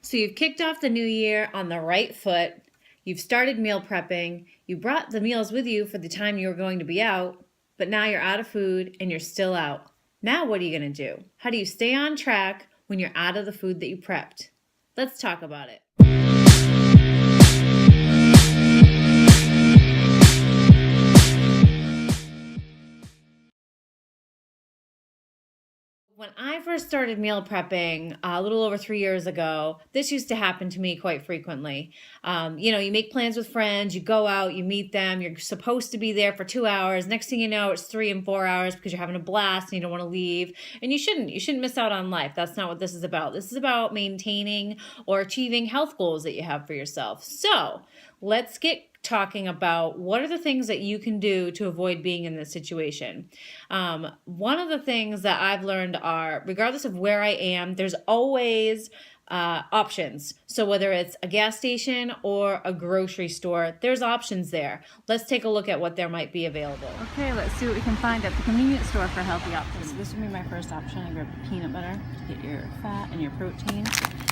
So you've kicked off the new year on the right foot. You've started meal prepping. You brought the meals with you for the time you were going to be out, but now you're out of food and you're still out. Now what are you going to do? How do you stay on track when you're out of the food that you prepped? Let's talk about it. When I first started meal prepping a little over 3 years ago, this used to happen to me quite frequently. You make plans with friends, you go out, you meet them, you're supposed to be there for 2 hours. Next thing you know, it's 3 and 4 hours because you're having a blast and you don't want to leave. And you shouldn't miss out on life. That's not what this is about. This is about maintaining or achieving health goals that you have for yourself. So let's get talking about what are the things that you can do to avoid being in this situation. One of the things that I've learned are, regardless of where I am, there's always options. So whether it's a gas station or a grocery store, there's options there. Let's take a look at what there might be available. Okay, let's see what we can find at the convenience store for healthy options. So this would be my first option. I grab the peanut butter to get your fat and your protein,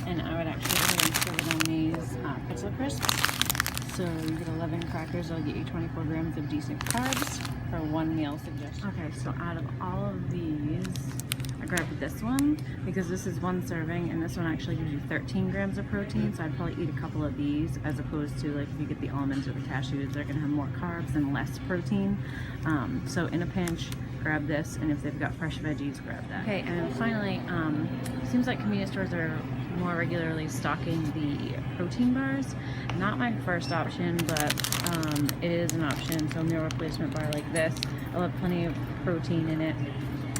and I would actually go ahead and serve it on these Pretzel Crisps. So you get 11 crackers, that'll get you 24 grams of decent carbs for one meal suggestion. Okay, so out of all of these, I grabbed this one because this is one serving and this one actually gives you 13 grams of protein. So I'd probably eat a couple of these as opposed to like if you get the almonds or the cashews, they're gonna have more carbs and less protein. So in a pinch, grab this, and if they've got fresh veggies, grab that. Okay, and then finally, seems like convenience stores are more regularly stocking the protein bars. Not my first option, but it is an option. So meal replacement bar like this, I'll have plenty of protein in it,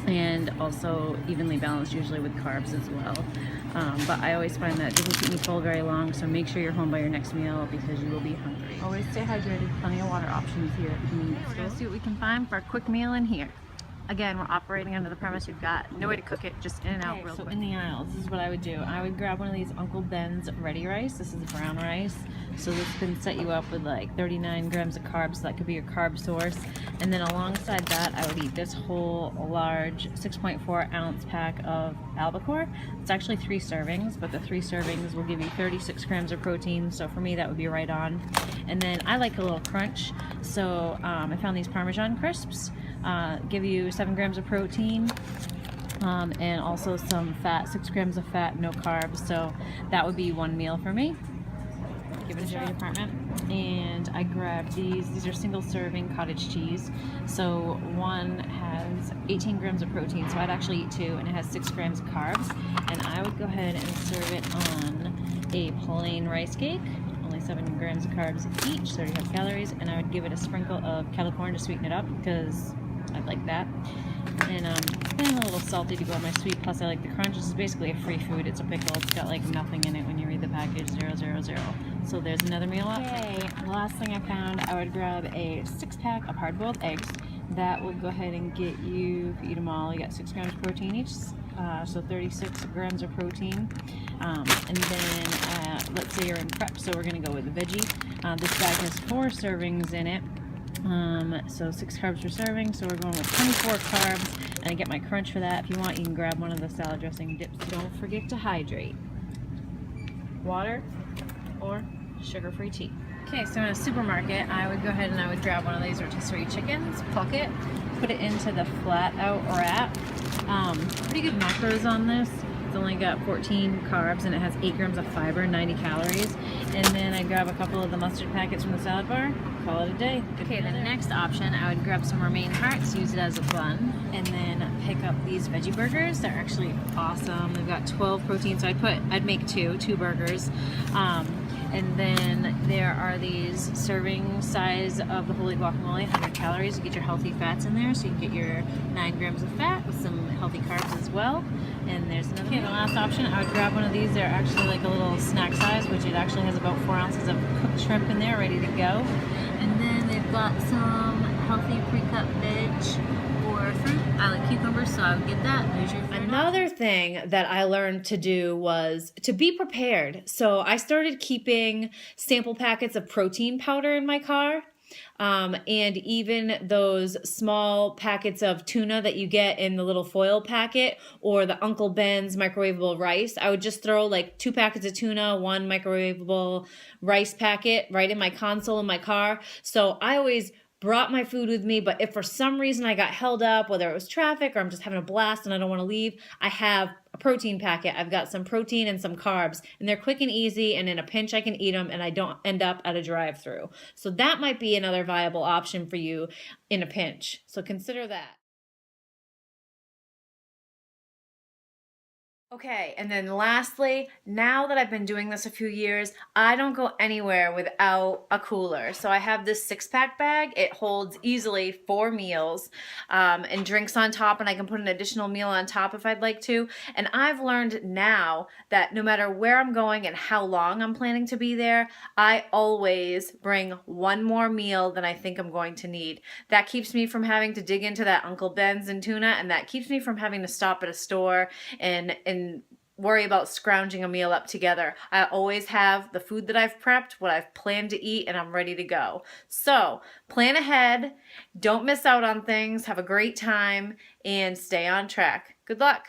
and also evenly balanced usually with carbs as well. But I always find that it doesn't keep me full very long, so make sure you're home by your next meal because you will be hungry. Always stay hydrated, plenty of water options here at the convenience store. We're gonna see what we can find for a quick meal in here. Again, we're operating under the premise we've got no way to cook it, just in and out real quick. So in the aisles, this is what I would do. I would grab one of these Uncle Ben's ready rice. This is brown rice. So this can set you up with like 39 grams of carbs. So that could be your carb source. And then alongside that, I would eat this whole large 6.4 ounce pack of albacore. It's actually 3 servings, but the 3 servings will give you 36 grams of protein. So for me, that would be right on. And then I like a little crunch. So I found these Parmesan crisps. Give you 7 grams of protein and also some fat, 6 grams of fat, no carbs. So that would be one meal for me. Give it a shot. Department. And I grabbed these are single serving cottage cheese. So one has 18 grams of protein, so I'd actually eat 2, and it has 6 grams of carbs. And I would go ahead and serve it on a plain rice cake. 7 grams of carbs each, 35 calories, and I would give it a sprinkle of kettle corn to sweeten it up because I like that. And a little salty to go on my sweet, plus I like the crunch. This is basically a free food. It's a pickle. It's got like nothing in it when you read the package, 000. So there's another meal up. Okay, the last thing I found, I would grab a 6-pack of hard-boiled eggs. That would go ahead and get you, if you eat them all, you got 6 grams of protein each, so 36 grams of protein. And then let's say you're in prep, so we're going to go with the veggie. This bag has 4 servings in it, so 6 carbs per serving, so we're going with 24 carbs, and I get my crunch for that. If you want, you can grab one of the salad dressing dips. Don't forget to hydrate. Water or sugar-free tea. Okay, so in a supermarket, I would go ahead and I would grab one of these rotisserie chickens, pluck it, put it into the flat out wrap. Pretty good macros on this. It's only got 14 carbs and it has 8 grams of fiber, 90 calories. And then I grab a couple of the mustard packets from the salad bar, call it a day. Okay, the next option, I would grab some romaine hearts, use it as a bun, and then pick up these veggie burgers. They're actually awesome. They've got 12 protein, so I'd make two burgers. And then there are these serving size of the Holy Guacamole, 100 calories. You get your healthy fats in there, so you can get your 9 grams of fat with some healthy carbs as well. And there's another. Okay, the last option, I would grab one of these. They're actually like a little snack size, which it actually has about 4 ounces of cooked shrimp in there, ready to go. And then they've got some healthy pre-cut veg or fruit. I like cucumbers, so I would get that. There's your fruit. Another thing that I learned to do was to be prepared. So I started keeping sample packets of protein powder in my car. and even those small packets of tuna that you get in the little foil packet, or the Uncle Ben's microwavable rice. I would just throw like 2 packets of tuna, 1 microwavable rice packet right in my console in my car. So I always brought my food with me, but if for some reason I got held up, whether it was traffic or I'm just having a blast and I don't want to leave, I have a protein packet. I've got some protein and some carbs, and they're quick and easy, and in a pinch I can eat them and I don't end up at a drive-through. So that might be another viable option for you in a pinch. So consider that. Okay, and then lastly, now that I've been doing this a few years, I don't go anywhere without a cooler. So I have this 6-pack bag. It holds easily 4 meals, and drinks on top, and I can put an additional meal on top if I'd like to. And I've learned now that no matter where I'm going and how long I'm planning to be there, I always bring 1 more meal than I think I'm going to need. That keeps me from having to dig into that Uncle Ben's and tuna, and that keeps me from having to stop at a store and worry about scrounging a meal up together. I always have the food that I've prepped, what I've planned to eat, and I'm ready to go. So plan ahead, don't miss out on things, have a great time, and stay on track. Good luck.